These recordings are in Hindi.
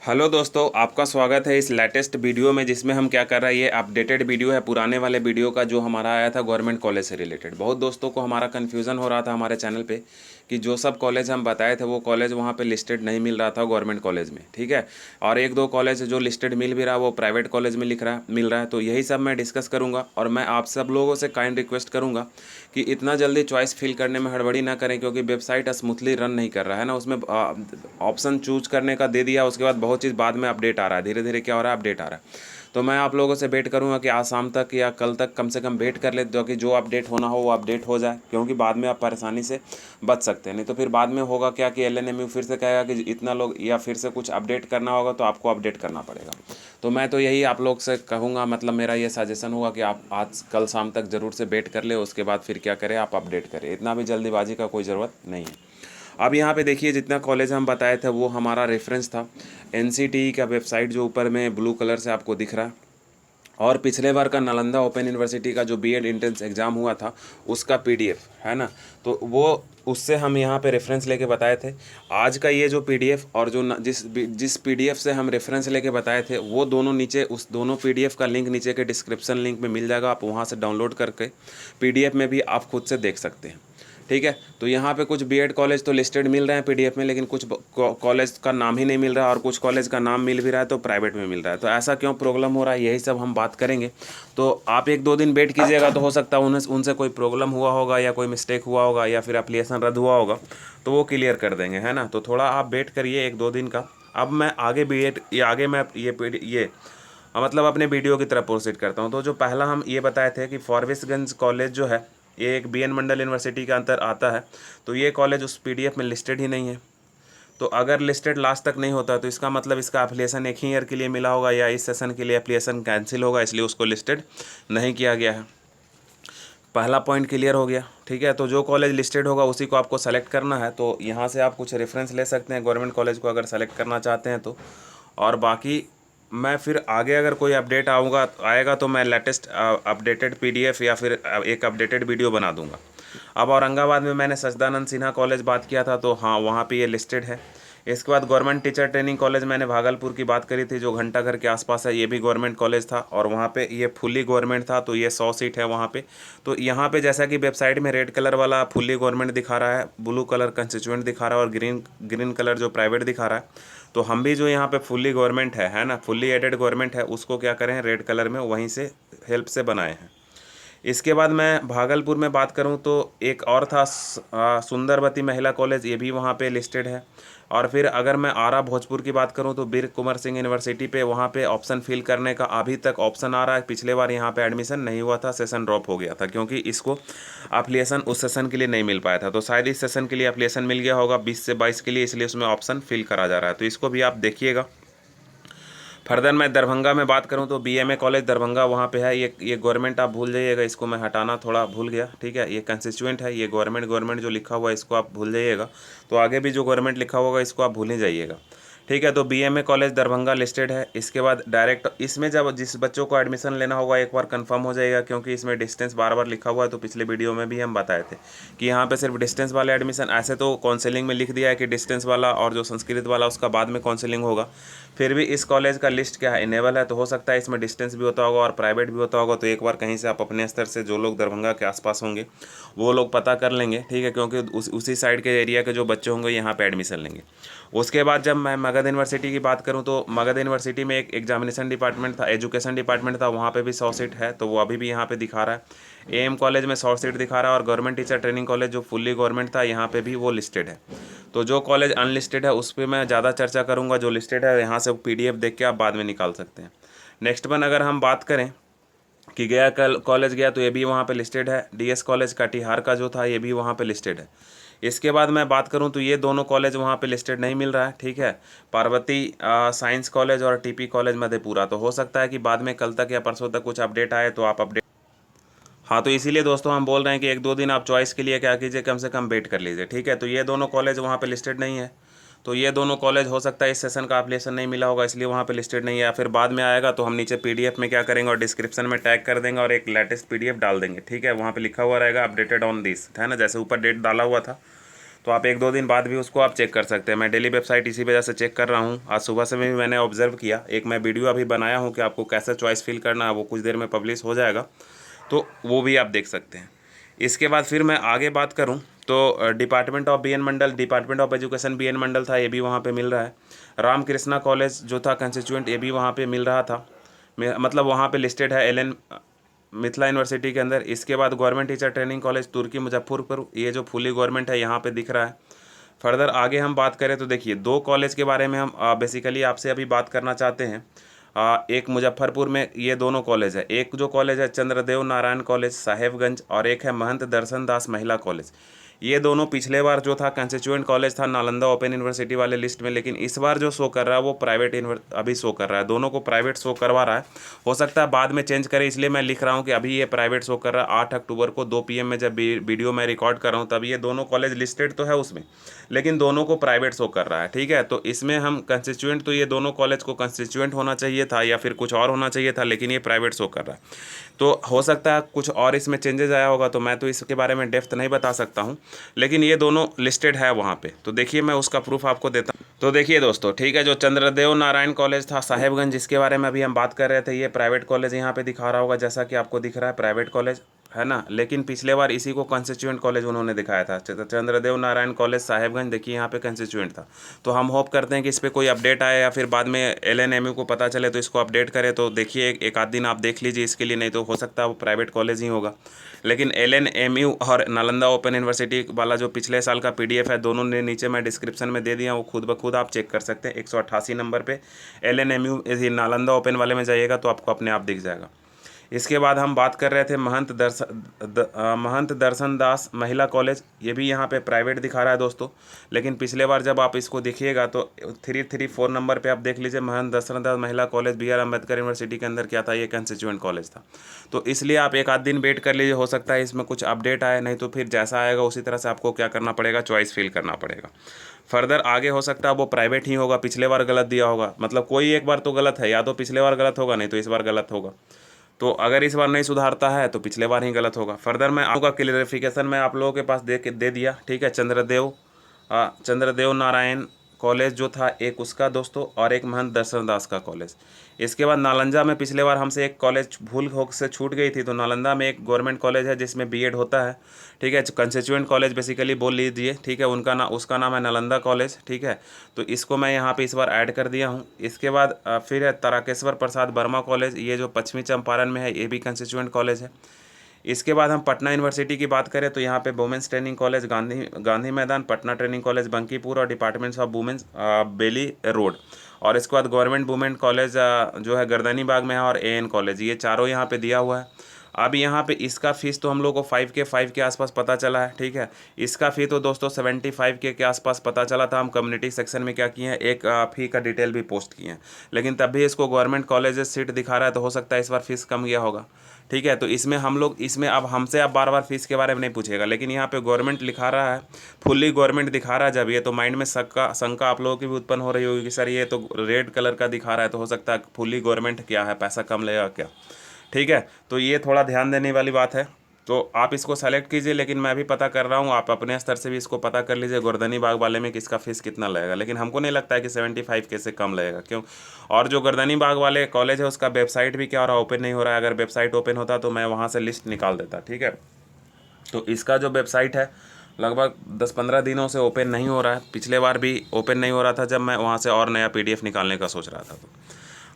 हेलो दोस्तों, आपका स्वागत है इस लेटेस्ट वीडियो में जिसमें हम क्या कर रहे हैं। ये अपडेटेड वीडियो है पुराने वाले वीडियो का जो हमारा आया था गवर्नमेंट कॉलेज से रिलेटेड। बहुत दोस्तों को हमारा कन्फ्यूज़न हो रहा था हमारे चैनल पे कि जो सब कॉलेज हम बताए थे वो कॉलेज वहाँ पे लिस्टेड नहीं मिल रहा था गवर्नमेंट कॉलेज में, ठीक है। और एक दो कॉलेज जो लिस्टेड मिल भी रहा वो प्राइवेट कॉलेज में मिल रहा है। तो यही सब मैं डिस्कस करूँगा और मैं आप सब लोगों से काइंड रिक्वेस्ट करूँगा कि इतना जल्दी चॉइस फिल करने में हड़बड़ी ना करें, क्योंकि वेबसाइट स्मूथली रन नहीं कर रहा है ना। उसमें ऑप्शन चूज करने का दे दिया, उसके बाद बहुत चीज़ बाद में अपडेट आ रहा है, धीरे धीरे क्या हो रहा है, अपडेट आ रहा है। तो मैं आप लोगों से वेट करूंगा कि आज शाम तक या कल तक कम से कम वेट कर ले, ताकि जो अपडेट होना हो वो अपडेट हो जाए, क्योंकि बाद में आप परेशानी से बच सकते हैं। नहीं तो फिर बाद में होगा क्या कि एलएनएमयू फिर से कहेगा कि इतना लोग, या फिर से कुछ अपडेट करना होगा तो आपको अपडेट करना पड़ेगा। तो मैं तो यही आप लोग से कहूँगा, मतलब मेरा ये सजेशन होगा कि आप आज कल शाम तक ज़रूर से वेट कर ले, उसके बाद फिर क्या करें, आप अपडेट करें। इतना भी जल्दीबाजी का कोई ज़रूरत नहीं है। अब यहाँ पे देखिए, जितना कॉलेज हम बताए थे वो हमारा रेफरेंस था एनसीटी का वेबसाइट जो ऊपर में ब्लू कलर से आपको दिख रहा है, और पिछले बार का नालंदा ओपन यूनिवर्सिटी का जो बीएड एंट्रेंस एग्ज़ाम हुआ था उसका पीडीएफ है ना। तो वो उससे हम यहाँ पे रेफरेंस लेके बताए थे। आज का ये जो पीडीएफ और जो जिस पीडीएफ से हम रेफरेंस लेके बताए थे वो दोनों नीचे, उस दोनों पीडीएफ का लिंक नीचे के डिस्क्रिप्शन लिंक में मिल जाएगा। आप वहाँ से डाउनलोड करके पीडीएफ में भी आप खुद से देख सकते हैं, ठीक है। तो यहाँ पे कुछ बीएड कॉलेज तो लिस्टेड मिल रहे हैं पीडीएफ में, लेकिन कुछ कॉलेज का नाम ही नहीं मिल रहा, और कुछ कॉलेज का नाम मिल भी रहा है तो प्राइवेट में मिल रहा है। तो ऐसा क्यों प्रॉब्लम हो रहा है, यही सब हम बात करेंगे। तो आप एक दो दिन वेट कीजिएगा, तो हो सकता है उन्हें उनसे कोई प्रॉब्लम हुआ होगा या कोई मिस्टेक हुआ होगा या फिर एप्लीकेशन रद्द हुआ होगा, तो वो क्लियर कर देंगे, है ना। तो थोड़ा आप वेट करिए एक दो दिन का। अब मैं आगे बीएड ये आगे मैं ये मतलब अपने वीडियो की तरफ प्रोसीड करता हूँ। तो जो पहला हम ये बताए थे कि फॉरबिसगंज कॉलेज जो है ये एक बीएन मंडल यूनिवर्सिटी के अंदर आता है, तो ये कॉलेज उस पीडीएफ में लिस्टेड ही नहीं है। तो अगर लिस्टेड लास्ट तक नहीं होता तो इसका मतलब इसका एप्लीकेशन एक ही ईयर के लिए मिला होगा, या इस सेशन के लिए एप्लीकेशन कैंसिल होगा, इसलिए उसको लिस्टेड नहीं किया गया है। पहला पॉइंट क्लियर हो गया, ठीक है। तो जो कॉलेज लिस्टेड होगा उसी को आपको सेलेक्ट करना है। तो यहाँ से आप कुछ रेफरेंस ले सकते हैं गवर्नमेंट कॉलेज को अगर सेलेक्ट करना चाहते हैं तो। और बाकी मैं फिर आगे अगर कोई अपडेट आएगा तो मैं लेटेस्ट अपडेटेड पीडीएफ या फिर एक अपडेटेड वीडियो बना दूंगा। अब औरंगाबाद में मैंने सच्चिदानंद सिन्हा कॉलेज बात किया था, तो हाँ वहाँ पे ये लिस्टेड है। इसके बाद गवर्नमेंट टीचर ट्रेनिंग कॉलेज मैंने भागलपुर की बात करी थी, जो घंटा घर के आसपास है, ये भी गवर्नमेंट कॉलेज था और वहाँ पे ये फुल्ली गवर्नमेंट था, तो ये 100 सीट है वहाँ पे। तो यहाँ पे जैसा कि वेबसाइट में रेड कलर वाला फुल्ली गवर्नमेंट दिखा रहा है, ब्लू कलर कंस्टिट्यूएंट दिखा रहा है और ग्रीन ग्रीन कलर जो प्राइवेट दिखा रहा है, तो हम भी जो यहाँ पे फुल्ली गवर्नमेंट है ना, फुल्ली एडेड गवर्नमेंट है, उसको क्या करें रेड कलर में वहीं से हेल्प से बनाए हैं। इसके बाद मैं भागलपुर में बात करूं तो एक और था सुंदरवती महिला कॉलेज, ये भी वहाँ पे लिस्टेड है। और फिर अगर मैं आरा भोजपुर की बात करूं तो बीर कुंवर सिंह यूनिवर्सिटी पे वहाँ पे ऑप्शन फिल करने का अभी तक ऑप्शन आ रहा है। पिछले बार यहाँ पे एडमिशन नहीं हुआ था, सेशन ड्रॉप हो गया था, क्योंकि इसको एप्लीकेशन उस सेशन के लिए नहीं मिल पाया था। तो शायद इस सेशन के लिए एप्लीकेशन मिल गया होगा 20 से 22 के लिए, इसलिए उसमें ऑप्शन फिल करा जा रहा है। तो इसको भी आप देखिएगा। फर्दर मैं दरभंगा में बात करूं तो बीएमए कॉलेज दरभंगा वहाँ पे है। ये गवर्नमेंट आप भूल जाइएगा, इसको मैं हटाना थोड़ा भूल गया, ठीक है। ये कंस्टिट्यूएंट है, ये गवर्नमेंट जो लिखा हुआ है इसको आप भूल जाइएगा। तो आगे भी जो गवर्नमेंट लिखा होगा इसको आप भूल ही जाइएगा, ठीक है। तो बीएमए कॉलेज दरभंगा लिस्टेड है। इसके बाद डायरेक्ट इसमें जब जिस बच्चों को एडमिशन लेना होगा एक बार कंफर्म हो जाएगा, क्योंकि इसमें डिस्टेंस बार बार लिखा हुआ है। तो पिछले वीडियो में भी हम बताए थे कि यहाँ पे सिर्फ डिस्टेंस वाले एडमिशन, ऐसे तो काउंसलिंग में लिख दिया है कि डिस्टेंस वाला और जो संस्कृत वाला उसका बाद में काउंसलिंग होगा। फिर भी इस कॉलेज का लिस्ट क्या है, इनेबल है, तो हो सकता है इसमें डिस्टेंस भी होता होगा और प्राइवेट भी होता होगा। तो एक बार कहीं से आप अपने स्तर से जो लोग दरभंगा के आसपास होंगे वो लोग पता कर लेंगे, ठीक है, क्योंकि उसी साइड के एरिया के जो बच्चे होंगे यहाँ पे एडमिशन लेंगे। उसके बाद जब मैं मगध यूनिवर्सिटी की बात करूँ तो मगध यूनिवर्सिटी में एक एग्जामिनेशन डिपार्टमेंट था, एजुकेशन डिपार्टमेंट था, वहाँ पे भी 100 सीट है, तो वो अभी भी यहाँ पे दिखा रहा है। एएम कॉलेज में 100 सीट दिखा रहा है, और गवर्नमेंट टीचर ट्रेनिंग कॉलेज जो फुल्ली गवर्नमेंट था यहाँ पे भी वो लिस्टेड है। तो जो कॉलेज अनलिस्टेड है उस पर मैं ज़्यादा चर्चा करूँगा, जो लिस्टेड है यहाँ से पीडीएफ देख के आप बाद में निकाल सकते हैं। नेक्स्ट वन अगर हम बात करें कि गया कॉलेज गया, तो ये भी वहाँ पे लिस्टेड है। डीएस कॉलेज कटिहार का जो था ये भी वहाँ पे लिस्टेड है। इसके बाद मैं बात करूँ तो ये दोनों कॉलेज वहाँ पे लिस्टेड नहीं मिल रहा है, ठीक है। पार्वती साइंस कॉलेज और टीपी कॉलेज मधेपुरा। तो हो सकता है कि बाद में कल तक या परसों तक कुछ अपडेट आए तो आप अपडेट, हाँ तो इसीलिए दोस्तों हम बोल रहे हैं कि एक दो दिन आप चॉइस के लिए क्या कीजिए, कम से कम वेट कर लीजिए, ठीक है। तो ये दोनों कॉलेज वहाँ पे लिस्टेड नहीं है। तो ये दोनों कॉलेज हो सकता है इस सेशन का एप्लीकेशन नहीं मिला होगा, इसलिए वहाँ पे लिस्टेड नहीं है, या फिर बाद में आएगा तो हम नीचे पीडीएफ में क्या करेंगे और डिस्क्रिप्शन में टैग कर देंगे और एक लेटेस्ट पीडीएफ डाल देंगे, ठीक है। वहाँ पे लिखा हुआ रहेगा अपडेटेड ऑन दिस, है ना, जैसे ऊपर डेट डाला हुआ था तो आप 1-2 दिन बाद भी उसको आप चेक कर सकते हैं। मैं डेली वेबसाइट इसी वजह से चेक कर रहा हूँ। आज सुबह से भी मैंने ऑब्जर्व किया, एक मैं वीडियो अभी बनाया हूँ कि आपको कैसे चॉइस फिल करना है, वो कुछ देर में पब्लिश हो जाएगा, तो वो भी आप देख सकते हैं। इसके बाद फिर मैं आगे बात करूं तो department of BN Mandal, department of education BN Mandal था, ये भी वहाँ पे मिल रहा है। रामकृष्णा कॉलेज जो था कंस्टिट्यूएंट, ये भी वहाँ पे मिल रहा था, मतलब वहाँ पे लिस्टेड है एलएन मिथिला यूनिवर्सिटी के अंदर। इसके बाद गवर्नमेंट टीचर ट्रेनिंग कॉलेज तुर्की मुजफ्फरपुर, ये जो फुली गवर्नमेंट है यहाँ पे दिख रहा है। फर्दर आगे हम बात करें तो देखिए 2 कॉलेज के बारे में हम बेसिकली आपसे अभी बात करना चाहते हैं। एक मुजफ्फरपुर में ये दोनों कॉलेज है, एक जो कॉलेज है चंद्रदेव नारायण कॉलेज साहेबगंज, और एक है महंत दर्शन दास महिला कॉलेज। ये दोनों पिछले बार जो था कंस्टिट्यूएंट कॉलेज था नालंदा ओपन यूनिवर्सिटी वाले लिस्ट में, लेकिन इस बार जो शो कर रहा है वो प्राइवेट अभी शो कर रहा है, दोनों को प्राइवेट शो करवा रहा है। हो सकता है बाद में चेंज करे, इसलिए मैं लिख रहा हूँ कि अभी ये प्राइवेट शो कर रहा है। 8 अक्टूबर को 2 PM में जब वीडियो मैं रिकॉर्ड कर रहा हूँ तब ये दोनों कॉलेज लिस्टेड तो है उसमें, लेकिन दोनों को प्राइवेट शो कर रहा है, ठीक है। तो इसमें हम कंस्टिट्यूएंट, तो ये दोनों कॉलेज को कंस्टिट्यूएंट होना चाहिए था या फिर कुछ और होना चाहिए था, लेकिन ये प्राइवेट शो कर रहा है। तो हो सकता है कुछ और इसमें चेंजेस आया होगा, तो मैं तो इसके बारे में डेप्थ नहीं बता सकता हूँ, लेकिन ये दोनों लिस्टेड है वहाँ पे। तो देखिए मैं उसका प्रूफ आपको देता हूँ। तो देखिए दोस्तों, ठीक है, जो चंद्रदेव नारायण कॉलेज था साहेबगंज, जिसके बारे में अभी हम बात कर रहे थे, ये प्राइवेट कॉलेज यहाँ पे दिखा रहा होगा, जैसा कि आपको दिख रहा है प्राइवेट कॉलेज है ना, लेकिन पिछले बार इसी को कंस्टिट्यूएंट कॉलेज उन्होंने दिखाया था। चंद्रदेव नारायण कॉलेज साहेबगंज देखिए यहाँ पे कंस्टिट्यूएंट था। तो हम होप करते हैं कि इस पर कोई अपडेट आए या फिर बाद में LNMU को पता चले तो इसको अपडेट करे। तो देखिए एक आध दिन आप देख लीजिए इसके लिए, नहीं तो हो सकता है वो प्राइवेट कॉलेज ही होगा। लेकिन LNMU और नालंदा ओपन यूनिवर्सिटी वाला जो पिछले साल का PDF है, दोनों ने नीचे मैं डिस्क्रिप्शन में दे दिया, वो खुद ब खुद आप चेक कर सकते हैं। 188 नंबर पे LNMU नालंदा ओपन वाले में जाइएगा तो आपको अपने आप दिख जाएगा। इसके बाद हम बात कर रहे थे महंत दर्शन दास महिला कॉलेज, ये भी यहाँ पे प्राइवेट दिखा रहा है दोस्तों, लेकिन पिछले बार जब आप इसको देखिएगा तो 334 नंबर पे आप देख लीजिए महंत दर्शन दास महिला कॉलेज BR अम्बेडकर यूनिवर्सिटी के अंदर क्या था, ये कंस्टिट्यूएंट कॉलेज था। तो इसलिए आप एक आध दिन वेट कर लीजिए, हो सकता है इसमें कुछ अपडेट आए, नहीं तो फिर जैसा आएगा उसी तरह से आपको क्या करना पड़ेगा, चॉइस फिल करना पड़ेगा। फर्दर आगे हो सकता है वो प्राइवेट ही होगा, पिछले बार गलत दिया होगा, मतलब कोई एक बार तो गलत है, या तो पिछले बार गलत होगा, नहीं तो इस बार गलत होगा। तो अगर इस बार नहीं सुधारता है तो पिछले बार ही गलत होगा। फर्दर मैं आपका क्लियरिफिकेशन मैं आप लोगों के पास दे दिया, ठीक है। चंद्रदेव नारायण कॉलेज जो था एक उसका दोस्तों, और एक महंत दर्शन दास का कॉलेज। इसके बाद नालंदा में पिछले बार हमसे एक कॉलेज भूल हो से छूट गई थी, तो नालंदा में एक गवर्नमेंट कॉलेज है जिसमें B.Ed होता है, ठीक है। कंस्टिट्यूएंट कॉलेज बेसिकली बोल लीजिए, ठीक है, उसका नाम है नालंदा कॉलेज, ठीक है। तो इसको मैं यहाँ पे इस बार ऐड कर दिया हूँ। इसके बाद फिर है तारकेश्वर प्रसाद वर्मा कॉलेज, ये जो पश्चिमी चंपारण में है, ये भी कंस्टिट्यूएंट कॉलेज है। इसके बाद हम पटना यूनिवर्सिटी की बात करें तो यहाँ पे वुमेंस ट्रेनिंग कॉलेज गांधी मैदान, पटना ट्रेनिंग कॉलेज बंकीपुर, और departments of women's Bailey road, और इसके बाद गवर्नमेंट वुमेन कॉलेज जो है गर्दनी बाग में है, और AN कॉलेज, ये चारों यहाँ पे दिया हुआ है। अब यहाँ पे इसका फ़ीस तो हम लोग को 5 के आसपास पता चला है, ठीक है। इसका फ़ी तो दोस्तों 75 के आसपास पता चला था। हम कम्युनिटी सेक्शन में क्या किए हैं, एक फ़ी का डिटेल भी पोस्ट किए हैं, लेकिन तब भी इसको गवर्नमेंट कॉलेजेस सीट दिखा रहा है, तो हो सकता है इस बार फीस कम गया होगा, ठीक है। तो इसमें हम लोग इसमें अब हमसे अब बार बार फीस के बारे में नहीं पूछेगा, लेकिन यहाँ पे गवर्नमेंट लिखा रहा है, फुल्ली गवर्नमेंट दिखा रहा है जब ये, तो माइंड में शंका आप लोगों की भी उत्पन्न हो रही होगी कि सर ये तो रेड कलर का दिखा रहा है, तो हो सकता है फुल्ली गवर्नमेंट क्या है, पैसा कम लगेगा क्या, ठीक है। तो ये थोड़ा ध्यान देने वाली बात है। तो आप इसको सेलेक्ट कीजिए, लेकिन मैं भी पता कर रहा हूँ, आप अपने स्तर से भी इसको पता कर लीजिए गर्दनी बाग वाले में किसका फीस कितना लगेगा, लेकिन हमको नहीं लगता है कि 75 के से कम लगेगा, क्यों। और जो गर्दनी बाग वाले कॉलेज है उसका वेबसाइट भी क्या हो रहा है, ओपन नहीं हो रहा है। अगर वेबसाइट ओपन होता तो मैं वहाँ से लिस्ट निकाल देता, ठीक है। तो इसका जो वेबसाइट है लगभग 10-15 दिनों से ओपन नहीं हो रहा है, पिछले बार भी ओपन नहीं हो रहा था जब मैं वहाँ से और नया PDF निकालने का सोच रहा था। तो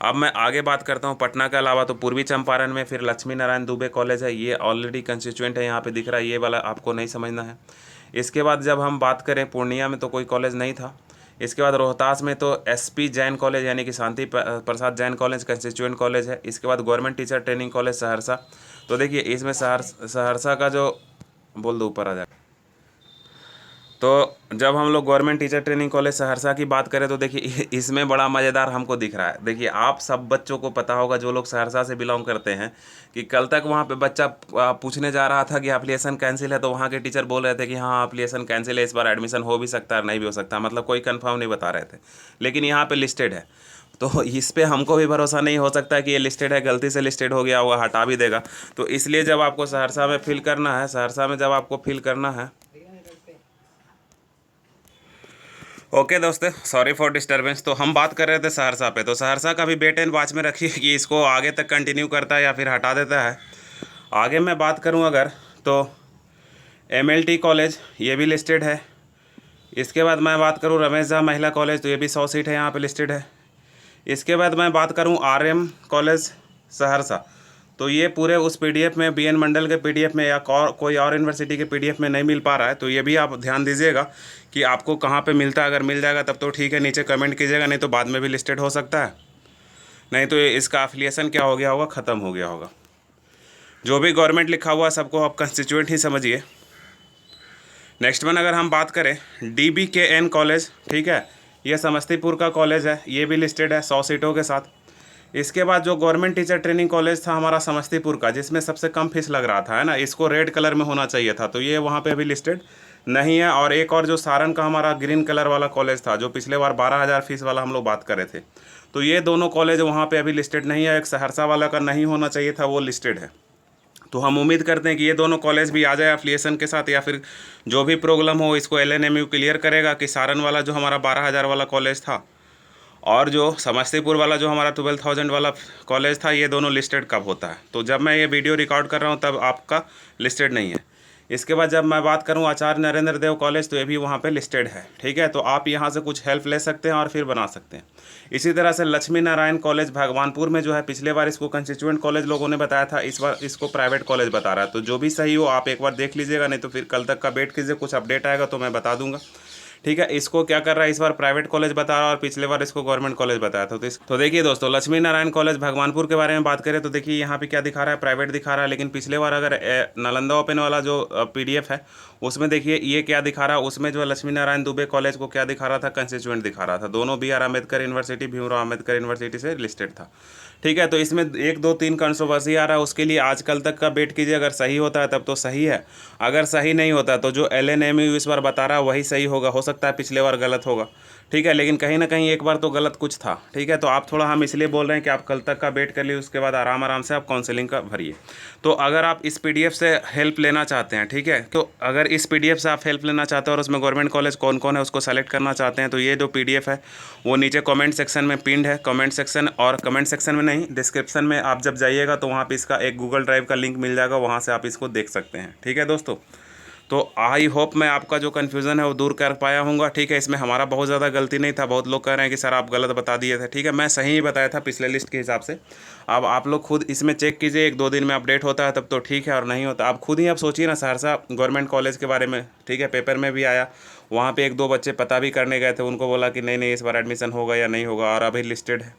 अब मैं आगे बात करता हूँ पटना के अलावा, तो पूर्वी चंपारण में फिर लक्ष्मी नारायण दुबे कॉलेज है, ये ऑलरेडी कंस्टिट्यूएंट है, यहाँ पे दिख रहा है, ये वाला आपको नहीं समझना है। इसके बाद जब हम बात करें पूर्णिया में तो कोई कॉलेज नहीं था। इसके बाद रोहतास में तो SP जैन कॉलेज यानी कि शांति प्रसाद जैन कॉलेज कंस्टिट्यूएंट कॉलेज है। इसके बाद government teacher training college Saharsa, तो देखिए इसमें सहरसा का जो बोल दो ऊपर आ जाए। तो जब हम लोग government teacher training college Saharsa की बात करें तो देखिए इसमें बड़ा मज़ेदार हमको दिख रहा है। देखिए आप सब बच्चों को पता होगा जो लोग सहरसा से बिलोंग करते हैं कि कल तक वहाँ पे बच्चा पूछने जा रहा था कि एप्लीकेशन कैंसिल है, तो वहाँ के टीचर बोल रहे थे कि हाँ एप्लीकेशन कैंसिल है, इस बार एडमिशन हो भी सकता है नहीं भी हो सकता, मतलब कोई कंफर्म नहीं बता रहे थे, लेकिन यहाँ पर लिस्टेड है। तो इस पे हमको भी भरोसा नहीं हो सकता कि ये लिस्टेड है, गलती से लिस्टेड हो गया होगा, हटा भी देगा। तो इसलिए जब आपको सहरसा में फिल करना है, सहरसा में जब आपको फिल करना है ओके दोस्तों, सॉरी फॉर डिस्टरबेंस। तो हम बात कर रहे थे सहरसा पे। तो सहरसा का भी वेट एंड वॉच में रखिए कि इसको आगे तक कंटिन्यू करता है या फिर हटा देता है। आगे मैं बात करूं अगर, तो MLT कॉलेज ये भी लिस्टेड है। इसके बाद मैं बात करूं रमेश झा महिला कॉलेज, तो ये भी 100 सीट है, यहाँ पे लिस्टेड है। इसके बाद मैं बात करूं RM कॉलेज सहरसा, तो ये पूरे उस PDF में, BN मंडल के PDF में या कोई और यूनिवर्सिटी के PDF में नहीं मिल पा रहा है। तो ये भी आप ध्यान दीजिएगा कि आपको कहाँ पे मिलता है। अगर मिल जाएगा तब तो ठीक है, नीचे कमेंट कीजिएगा, नहीं तो बाद में भी लिस्टेड हो सकता है, नहीं तो इसका एफिलिएशन क्या हो गया होगा, ख़त्म हो गया होगा। जो भी गवर्नमेंट लिखा हुआ है सबको आप कंस्टिट्यूएंट ही समझिए। नेक्स्ट वन अगर हम बात करें DBKN कॉलेज, ठीक है, ये समस्तीपुर का कॉलेज है, ये भी लिस्टेड है 100 सीटों के साथ। इसके बाद जो गवर्नमेंट टीचर ट्रेनिंग कॉलेज था हमारा समस्तीपुर का, जिसमें सबसे कम फीस लग रहा था, है ना, इसको रेड कलर में होना चाहिए था, तो ये वहाँ पे अभी लिस्टेड नहीं है। और एक और जो सारण का हमारा ग्रीन कलर वाला कॉलेज था, जो पिछले बार 12,000 फीस वाला हम लोग बात कर रहे थे, तो ये दोनों कॉलेज वहाँ पे अभी लिस्टेड नहीं है। एक सहरसा वाला का नहीं होना चाहिए था, वो लिस्टेड है। तो हम उम्मीद करते हैं कि ये दोनों कॉलेज भी आ जाए एफिलिएशन के साथ, या फिर जो भी प्रॉब्लम हो इसको LNMU क्लियर करेगा कि सारण वाला जो हमारा 12,000 वाला कॉलेज था और जो समस्तीपुर वाला जो हमारा 12,000 वाला कॉलेज था, ये दोनों लिस्टेड कब होता है। तो जब मैं ये वीडियो रिकॉर्ड कर रहा हूँ तब आपका लिस्टेड नहीं है। इसके बाद जब मैं बात करूँ आचार्य नरेंद्र देव कॉलेज, तो ये भी वहाँ पे लिस्टेड है, ठीक है। तो आप यहाँ से कुछ हेल्प ले सकते हैं और फिर बना सकते हैं। इसी तरह से लक्ष्मी नारायण कॉलेज भगवानपुर में जो है, पिछले बार इसको कंस्टिट्यूएंट कॉलेज लोगों ने बताया था, इस बार इसको प्राइवेट कॉलेज बता रहा है। तो जो भी सही हो आप एक बार देख लीजिएगा, नहीं तो फिर कल तक का वेट कीजिए, कुछ अपडेट आएगा तो मैं बता दूंगा, ठीक है। इसको क्या कर रहा है, इस बार प्राइवेट कॉलेज बता रहा है और पिछले बार इसको गवर्नमेंट कॉलेज बताया था। तो देखिए दोस्तों, लक्ष्मी नारायण कॉलेज भगवानपुर के बारे में बात करें तो देखिए यहाँ पे क्या दिखा रहा है, प्राइवेट दिखा रहा है। लेकिन पिछले बार अगर नालंदा ओपन वाला जो PDF है उसमें देखिए ये क्या दिखा रहा है, उसमें जो लक्ष्मी नारायण दुबे कॉलेज को क्या दिखा रहा था, कंस्टिट्यूएंट दिखा रहा था। दोनों BR Ambedkar university, Bhimrao Ambedkar university से लिस्टेड था, ठीक है। तो इसमें 1 2 3 कंट्रोवर्सी आ रहा है, उसके लिए आज कल तक का वेट कीजिए। अगर सही होता है तब तो सही है, अगर सही नहीं होता तो जो LNMU इस बार बता रहा है वही सही होगा। हो सकता है पिछले बार गलत होगा, ठीक है, लेकिन कहीं ना कहीं एक बार तो गलत कुछ था, ठीक है। तो आप थोड़ा, हम इसलिए बोल रहे हैं कि आप कल तक का वेट कर लिए, उसके बाद आराम से आप काउंसलिंग का भरिए। तो अगर आप इस PDF से हेल्प लेना चाहते हैं, ठीक है, तो अगर इस PDF से आप हेल्प लेना चाहते हैं और उसमें गवर्नमेंट कॉलेज कौन कौन है उसको सेलेक्ट करना चाहते हैं, तो ये जो PDF है वो नीचे कमेंट सेक्शन में पिंड है। कमेंट सेक्शन, और कमेंट सेक्शन में नहीं, डिस्क्रिप्शन में आप जब जाइएगा तो वहाँ पे इसका एक गूगल ड्राइव का लिंक मिल जाएगा, वहाँ से आप इसको देख सकते हैं, ठीक है दोस्तों। तो आई होप मैं आपका जो कन्फ्यूज़न है वो दूर कर पाया हूँगा, ठीक है। इसमें हमारा बहुत ज़्यादा गलती नहीं था। बहुत लोग कह रहे हैं कि सर आप गलत बता दिए थे, ठीक है, मैं सही ही बताया था पिछले लिस्ट के हिसाब से। अब आप लोग खुद इसमें चेक कीजिए, 1 2 दिन में अपडेट होता है तब तो ठीक है, और नहीं होता आप खुद ही अब सोचिए ना। सहरसा गवर्नमेंट कॉलेज के बारे में, ठीक है, पेपर में भी आया, वहाँ पे 1 2 बच्चे पता भी करने गए थे, उनको बोला कि नहीं इस बार एडमिशन होगा या नहीं होगा, और अभी लिस्टेड है।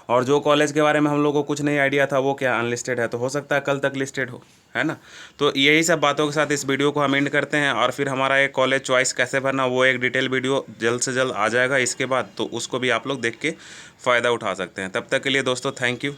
और जो कॉलेज के बारे में हम लोगों को कुछ नहीं आइडिया था वो क्या अनलिस्टेड है, तो हो सकता है कल तक लिस्टेड हो, है ना। तो यही सब बातों के साथ इस वीडियो को हम एंड करते हैं, और फिर हमारा एक कॉलेज चॉइस कैसे भरना वो एक डिटेल वीडियो जल्द से जल्द आ जाएगा इसके बाद, तो उसको भी आप लोग देख के फ़ायदा उठा सकते हैं। तब तक के लिए दोस्तों थैंक यू।